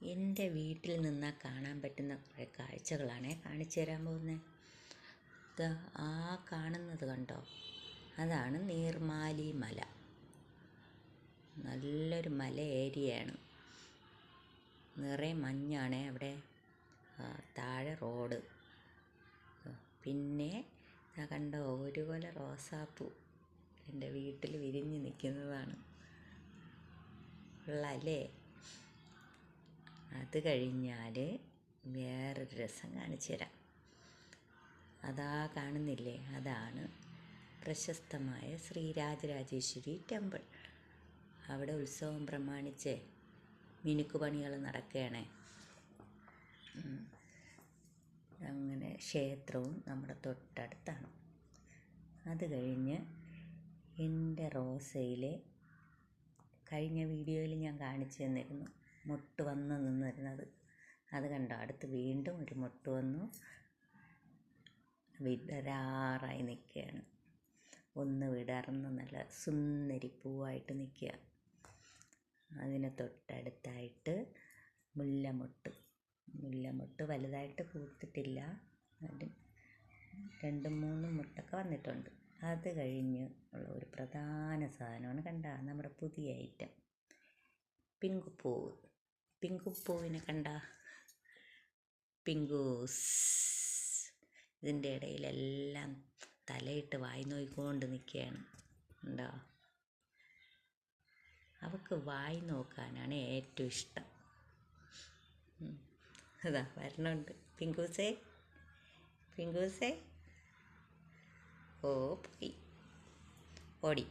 എൻ്റെ വീട്ടിൽ നിന്നാൽ കാണാൻ പറ്റുന്ന കുറേ കാഴ്ചകളാണ് കാണിച്ചു തരാൻ പോകുന്നത്. ആ കാണുന്നത് കണ്ടോ, അതാണ് നീർമാലി മല. നല്ലൊരു മല ഏരിയയാണ്, നിറയെ മഞ്ഞാണ് അവിടെ. താഴെ റോഡ്. പിന്നെ കണ്ടോ, ഒരു കൊല റോസാപ്പൂ എൻ്റെ വീട്ടിൽ വിരിഞ്ഞ് നിൽക്കുന്നതാണ്. ഉള്ളല്ലേ. അത് കഴിഞ്ഞാൽ വേറൊരു രസം കാണിച്ചു തരാം. അതാ കാണുന്നില്ലേ, അതാണ് പ്രശസ്തമായ ശ്രീരാജരാജേശ്വരി ടെമ്പിൾ. അവിടെ ഉത്സവം പ്രമാണിച്ച് മിനുക്കുപണികൾ നടക്കുകയാണ്. അങ്ങനെ ക്ഷേത്രവും നമ്മുടെ തൊട്ടടുത്താണ്. അത് കഴിഞ്ഞ് എൻ്റെ റോസയിലെ കഴിഞ്ഞ വീഡിയോയിൽ ഞാൻ കാണിച്ചു തന്നിരുന്നു മൊട്ട് വന്ന് നിന്നിരുന്നത്. അത് കണ്ടോ, അടുത്ത് വീണ്ടും ഒരു മൊട്ട് വന്നു വിടരാറായി നിൽക്കുകയാണ്. ഒന്ന് വിടർന്ന് നല്ല സുന്ദരി പൂവായിട്ട് നിൽക്കുക. അതിന് തൊട്ടടുത്തായിട്ട് മുല്ലമൊട്ട് വലുതായിട്ട് പൂത്തിട്ടില്ല, 2-3 മുട്ടൊക്കെ വന്നിട്ടുണ്ട്. അത് കഴിഞ്ഞ് ഉള്ള ഒരു പ്രധാന സാധനമാണ് കണ്ട, നമ്മുടെ പുതിയ ഐറ്റം പിങ്കുപ്പൂവിനെ കണ്ട, പിങ്കൂസ്. ഇതിൻ്റെ ഇടയിലെല്ലാം തലയിട്ട് വായി നോക്കിക്കൊണ്ട് നിൽക്കുകയാണ്. ഉണ്ടോ, അവൾക്ക് വായി നോക്കാനാണ് ഏറ്റവും ഇഷ്ടം. അതാ വരണുണ്ട് പിങ്കൂസേ. ഓ പോയി, ഓടി.